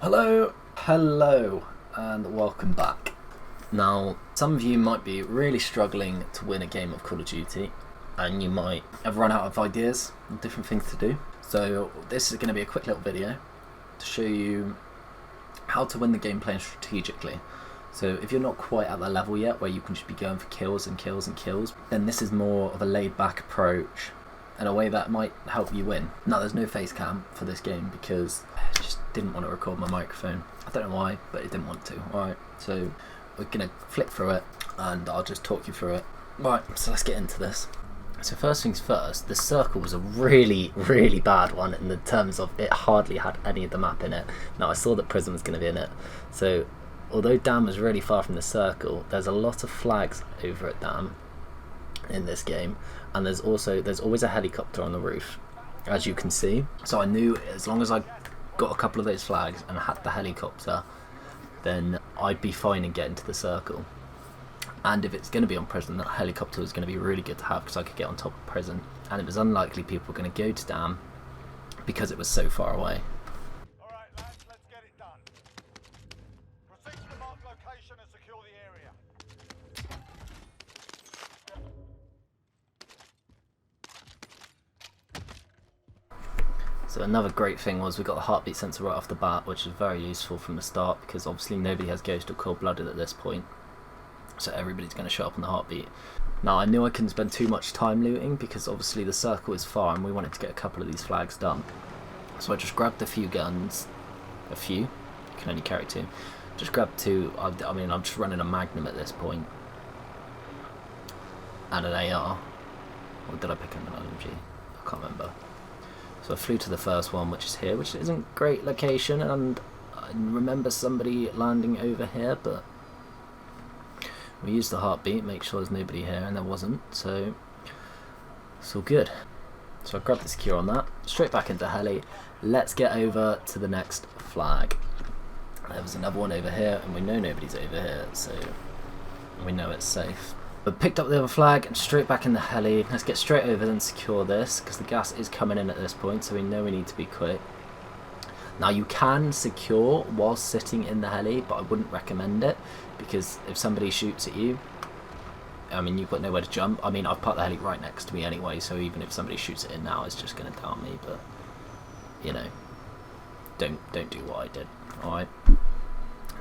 Hello, and welcome back. Now, some of you might be really struggling to win a game of Call of Duty, and you might have run out of ideas and different things to do. So this is going to be a quick little video to show you how to win the game playing strategically. So if you're not quite at that level yet where you can just be going for kills and kills and kills, then this is more of a laid back approach in a way that might help you win. Now, there's no face cam for this game because I just didn't want to record my microphone. I don't know why, but it didn't want to. Alright, so we're going to flick through it and I'll just talk you through it. Right, so let's get into this. So first things first, the circle was a really bad one in the terms of it hardly had any of the map in it. Now, I saw that prison was going to be in it, so although Dam was really far from the circle, there's a lot of flags over at Dam in this game, and there's always a helicopter on the roof, as you can see. So I knew as long as I got a couple of those flags and had the helicopter, then I'd be fine in getting to the circle. And if it's going to be on prison, that helicopter was going to be really good to have because I could get on top of prison, and it was unlikely people were going to go to Dam because it was so far away. Alright lads, let's get it done. Proceed to the marked location and secure the area. So another great thing was we got the heartbeat sensor right off the bat, which is very useful from the start because obviously nobody has Ghost or Cold Blooded at this point, so everybody's going to show up on the heartbeat. Now, I knew I couldn't spend too much time looting because obviously the circle is far and we wanted to get a couple of these flags done. So I just grabbed a few guns, you can only carry two. Just grabbed two. I mean, I'm just running a Magnum at this point and an AR. Or did I pick up an LMG? I can't remember. So I flew to the first one, which is here, which isn't a great location, and I remember somebody landing over here, but we used the heartbeat, make sure there's nobody here, and there wasn't, so it's all good. So I grabbed the secure on that, straight back into heli. Let's get over to the next flag. There was another one over here, and we know nobody's over here, so we know it's safe. But picked up the other flag and straight back in the heli. Let's get straight over and secure this because the gas is coming in at this point, so we know we need to be quick. Now, you can secure while sitting in the heli, but I wouldn't recommend it because if somebody shoots at you, I mean, you've got nowhere to jump. I mean, I've parked the heli right next to me anyway, so even if somebody shoots it in now, it's just going to down me. But you know, don't do what I did. All right.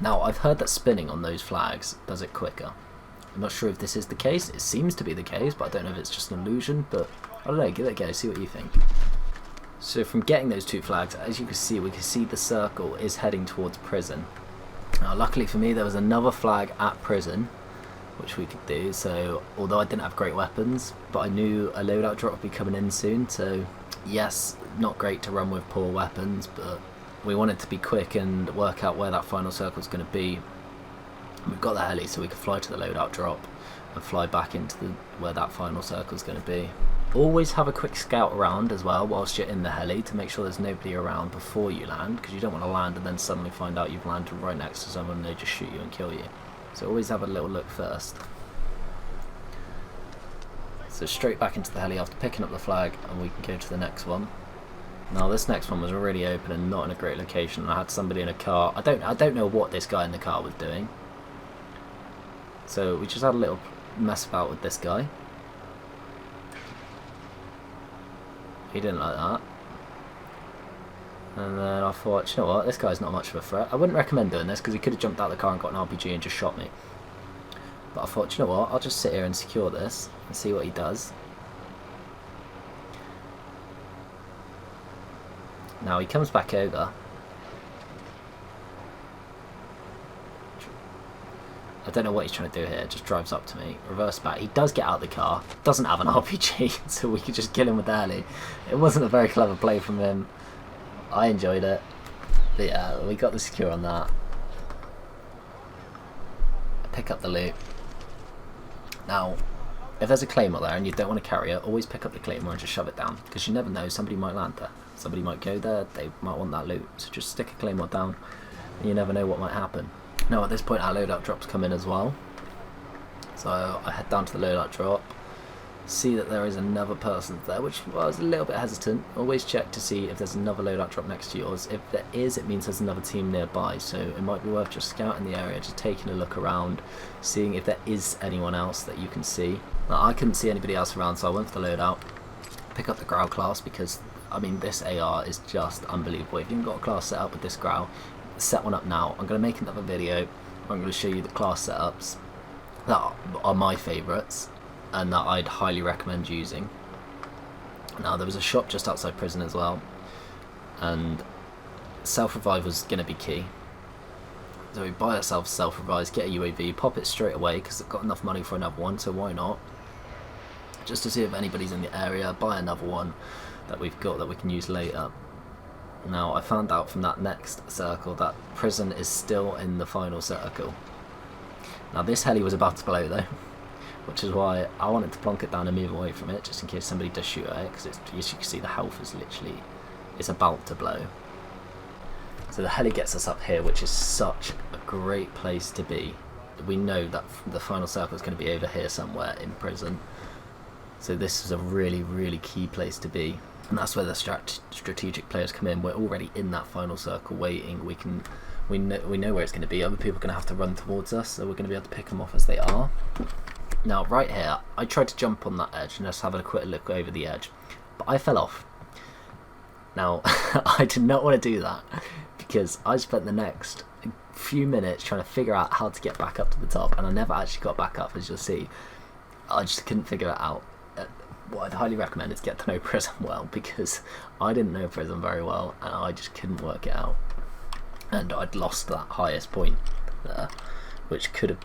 Now, I've heard that spinning on those flags does it quicker. I'm not sure if this is the case. It seems to be the case, but I don't know if it's just an illusion. But I don't know. Give it a go. See what you think. So from getting those two flags, as you can see, we can see the circle is heading towards prison. Now, luckily for me, there was another flag at prison, which we could do. So although I didn't have great weapons, but I knew a loadout drop would be coming in soon. So yes, not great to run with poor weapons, but we wanted to be quick and work out where that final circle is going to be. We've got the heli, so we can fly to the loadout drop and fly back into where that final circle is going to be. Always have a quick scout around as well whilst you're in the heli to make sure there's nobody around before you land, because you don't want to land and then suddenly find out you've landed right next to someone and they just shoot you and kill you. So always have a little look first. So straight back into the heli after picking up the flag, and we can go to the next one. Now, this next one was really open and not in a great location. I had somebody in a car. I don't know what this guy in the car was doing. So we just had a little mess about with this guy. He didn't like that. And then I thought, you know what, this guy's not much of a threat. I wouldn't recommend doing this because he could have jumped out of the car and got an RPG and just shot me. But I thought, you know what, I'll just sit here and secure this and see what he does. Now he comes back over. I don't know what he's trying to do here, just drives up to me, reverse back. He does get out of the car, doesn't have an RPG, so we could just kill him with the heli. It wasn't a very clever play from him. I enjoyed it. But yeah, we got the secure on that. Pick up the loot. Now, if there's a claymore there and you don't want to carry it, always pick up the claymore and just shove it down, because you never know, somebody might land there. Somebody might go there, they might want that loot, so just stick a claymore down and you never know what might happen. Now, at this point, our loadout drops come in as well. So I head down to the loadout drop, see that there is another person there, which I was a little bit hesitant. Always check to see if there's another loadout drop next to yours. If there is, it means there's another team nearby, so it might be worth just scouting the area, just taking a look around, seeing if there is anyone else that you can see. Now, I couldn't see anybody else around, so I went for the loadout, pick up the Growl class, because I mean this AR is just unbelievable. If you've got a class set up with this Growl, set one up now. I'm going to make another video. I'm going to show you the class setups that are my favourites and that I'd highly recommend using. Now, there was a shop just outside prison as well, and self-revive was going to be key. So we buy ourselves self-revives, get a UAV, pop it straight away because I've got enough money for another one, so why not? Just to see if anybody's in the area, buy another one that we've got that we can use later. Now, I found out from that next circle that prison is still in the final circle. Now, this heli was about to blow though, which is why I wanted to plonk it down and move away from it, just in case somebody does shoot at it, because as you can see, the health is literally, it's about to blow. So the heli gets us up here, which is such a great place to be. We know that the final circle is going to be over here somewhere in prison, so this is a really, really key place to be, and that's where the strategic players come in. We're already in that final circle waiting. We know where it's going to be. Other people are going to have to run towards us, so we're going to be able to pick them off as they are. Now, right here, I tried to jump on that edge and just have a quick look over the edge, but I fell off. Now, I did not want to do that because I spent the next few minutes trying to figure out how to get back up to the top, and I never actually got back up, as you'll see. I just couldn't figure it out. What I'd highly recommend is get to know prison well, because I didn't know prison very well and I just couldn't work it out. And I'd lost that highest point there, which could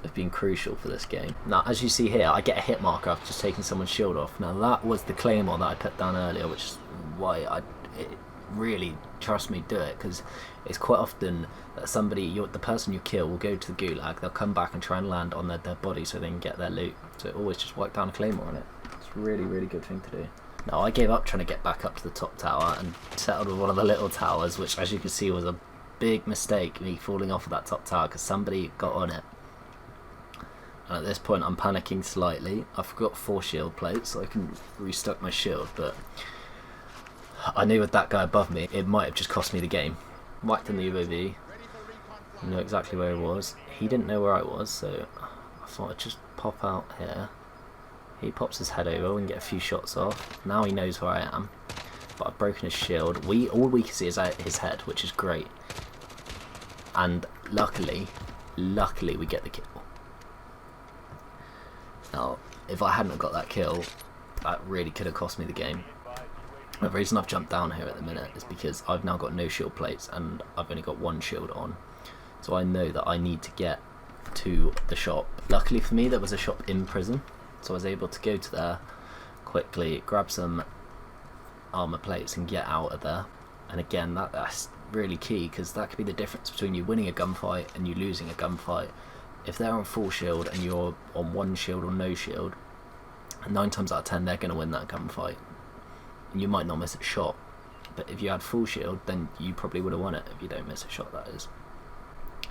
have been crucial for this game. Now, as you see here, I get a hit marker after just taking someone's shield off. Now, that was the claymore that I put down earlier, which is why it really, trust me, do it, because it's quite often that the person you kill will go to the gulag, they'll come back and try and land on their dead body so they can get their loot. So always just wipe down a claymore on it. It's a really, really good thing to do. Now, I gave up trying to get back up to the top tower and settled with one of the little towers, which, as you can see, was a big mistake, me falling off of that top tower because somebody got on it. And at this point, I'm panicking slightly. I've got 4 shield plates, so I can restock my shield, but I knew with that guy above me, it might have just cost me the game. Whacked in the UAV, I know exactly where he was. He didn't know where I was, so I thought I'd just pop out here. He pops his head over, we can get a few shots off. Now he knows where I am, but I've broken his shield. All we can see is his head, which is great. And luckily we get the kill. Now, if I hadn't got that kill, that really could have cost me the game. The reason I've jumped down here at the minute is because I've now got no shield plates and I've only got 1 shield on. So I know that I need to get to the shop. Luckily for me, there was a shop in prison, so I was able to go to there quickly, grab some armor plates and get out of there. And again, that's really key, because that could be the difference between you winning a gunfight and you losing a gunfight. If they're on full shield and you're on 1 shield or no shield, 9 times out of 10 they're going to win that gunfight. You might not miss a shot, but if you had full shield, then you probably would have won it if you don't miss a shot, that is.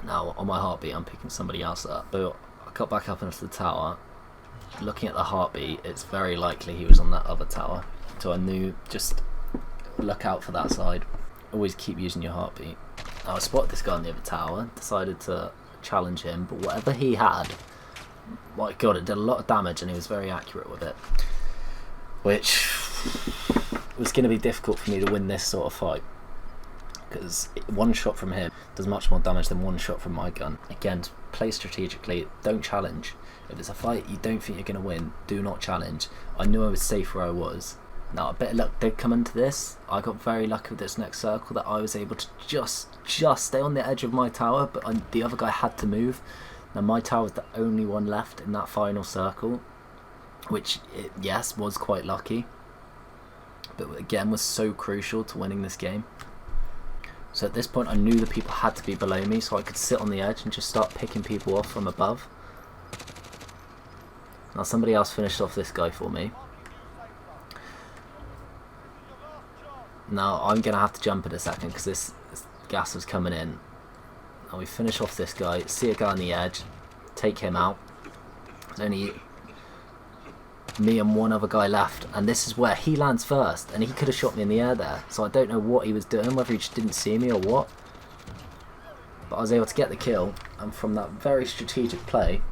Now, on my heartbeat, I'm picking somebody else up. So I got back up into the tower. Looking at the heartbeat, it's very likely he was on that other tower. So I knew, just look out for that side. Always keep using your heartbeat. Now, I spotted this guy on the other tower, decided to challenge him, but whatever he had, my god, it did a lot of damage and he was very accurate with it. Which was going to be difficult for me to win this sort of fight, because 1 shot from him does much more damage than 1 shot from my gun. Again, play strategically, don't challenge. If it's a fight you don't think you're going to win, do not challenge. I knew I was safe where I was. Now, a bit of luck did come into this. I got very lucky with this next circle that I was able to just stay on the edge of my tower, but the other guy had to move. Now, my tower was the only one left in that final circle, which, yes, was quite lucky, but again was so crucial to winning this game. So at this point I knew the people had to be below me, so I could sit on the edge and just start picking people off from above. Now somebody else finished off this guy for me. Now I'm going to have to jump in a second because this gas was coming in. Now we finish off this guy, see a guy on the edge, take him out. There's only me and one other guy left, and this is where he lands first, and he could have shot me in the air there, so I don't know what he was doing, whether he just didn't see me or what, but I was able to get the kill, and from that very strategic play,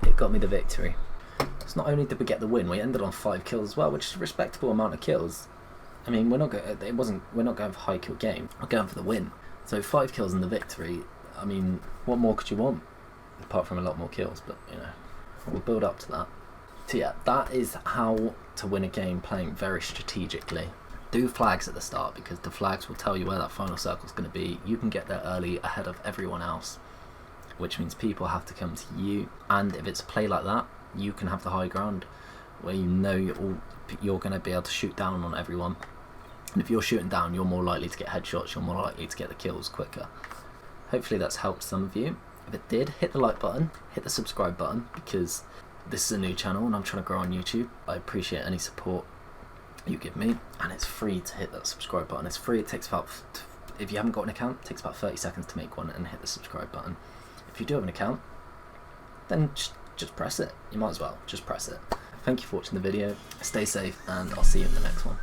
it got me the victory. So not only did we get the win, we ended on 5 kills as well, which is a respectable amount of kills. I mean, we're not going for high kill game, we're going for the win. So 5 kills and the victory, I mean, what more could you want? Apart from a lot more kills, but you know, we'll build up to that. So yeah, that is how to win a game playing very strategically. Do flags at the start, because the flags will tell you where that final circle is going to be. You can get there early ahead of everyone else, which means people have to come to you, and if it's a play like that, you can have the high ground where you know you're going to be able to shoot down on everyone, and if you're shooting down, you're more likely to get headshots, you're more likely to get the kills quicker. Hopefully that's helped some of you. If it did, hit the like button, hit the subscribe button, because this is a new channel and I'm trying to grow on YouTube. I appreciate any support you give me, and it's free to hit that subscribe button. It's free. It takes about, if you haven't got an account, it takes about 30 seconds to make one and hit the subscribe button. If you do have an account, then just press it. You might as well just press it. Thank you for watching the video. Stay safe, and I'll see you in the next one.